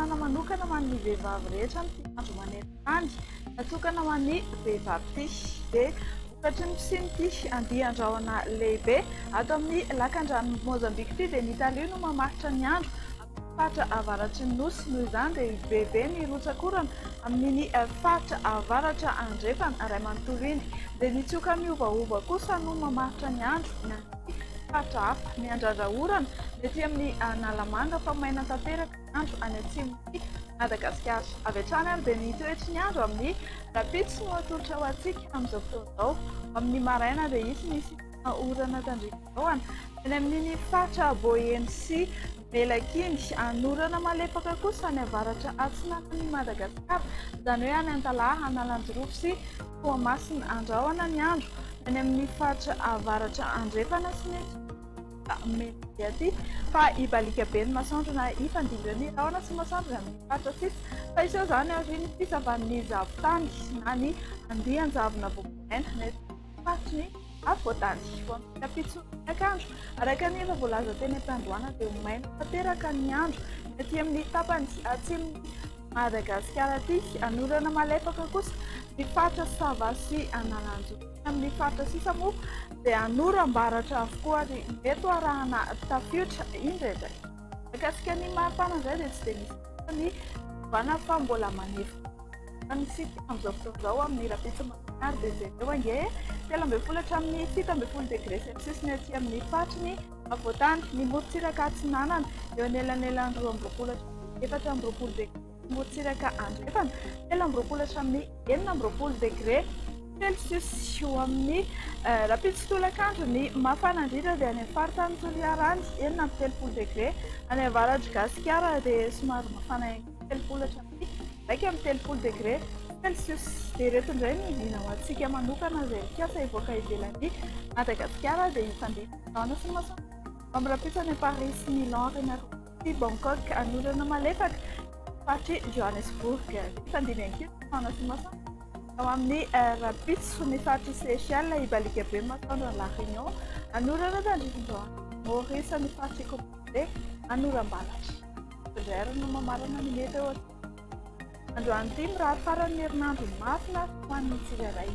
fananana manokana ho an'ny vehivavy rehetra ny andro manerantany natokana ho an'ny vehivavy ity dia vokatry ny Psiny andihy andrahoana lehibe ato amin'ny lakan-drano Mozambika ity dia ny Italia no mamaritra ny andro faritra avaratry ny nosy noho izany dia bebe ny rotsakorana amin'ny faritra avaratra andrefana ray manontolo iny dia ny tsioka miovaova kosa no mamaritra ny andro ny faritra hafa ny andrandra orana mety amin'ny analamanga fa maina tanteraka ny andro any atsimon'ny Madagasikara avy hatrany ary dia ny toetry ny andro amin'ny rapitsy no atolotra ho antsika amin'izao fotoana izao amin'ny maraina dia izy misy orana tandrikizao eny amin'ny faritra Boensi Melankiny anorana malepaka kosa ny avaratra atsinan'ny Madagasikara izany hoe any Antalaha Analanjorofo sy Toamasina andrahoana ny andro eny amin'ny faritra avaratra andrefana sy mety aty fa ibalika be ny masoandro na ifandilany rahona sy masoandro amin'ny faritra sisa fa iseo izany ary ny fisavan'ny zavotany na ny andihan-javona vomaina mety faritry ny avoatany kapitson'akandro araka ny efa voalaza teny am-pandroana dia maina tanteraka ny andro mety amin'ny tapany atsimon'ny Madagasikara aty anorana malepaka kosa ny faritra Sava sy Analanjorofo amin'ny faritra sisa moa dia anoram-baratra avokoa ary mety arahana tafiotra indrindra mikasika ny maripana izay dia tsy dia misy ny vana fa mbola manefa misika amin'izao fotoana izao amin'ny rapitsy masinary dia zay eo ange 17 hatramin'ny 17 degré celsius ny aty amin'ny faritry ny avoatany ny morontsiraka atsinanana eo anelanelan'ny 24 degré morontsiraka andrefana 20 hatramin'ny 29 degré celsius eo amin'ny rapitsy tolakandro ny mafana indrindra dia any amin'ny faritany Toliarany 30 degré any avaratry Gasikara dia somary mafana 30 hatramin'ny 30 degré celsius dia reto indray ny vina ho antsika manokana izay mikasa ivoaka ivelan'ny Madagasikara dia ifandihana sy masoandro amin'ny rapitsy any Paris sy Milan sy Bangkok anorana malepaka faritry Johannesburg ifandihana sy masoandro ao amin'ny rapitsy ny faritry Seychelles ibalika be masoandro La Réunion anorana tandrifindroa Maurice ny faritry Copte anoram-balatra indray no mamarana ny mety eo androany ity mirary faran'ny herinandro mafina ho an'ny tsirairay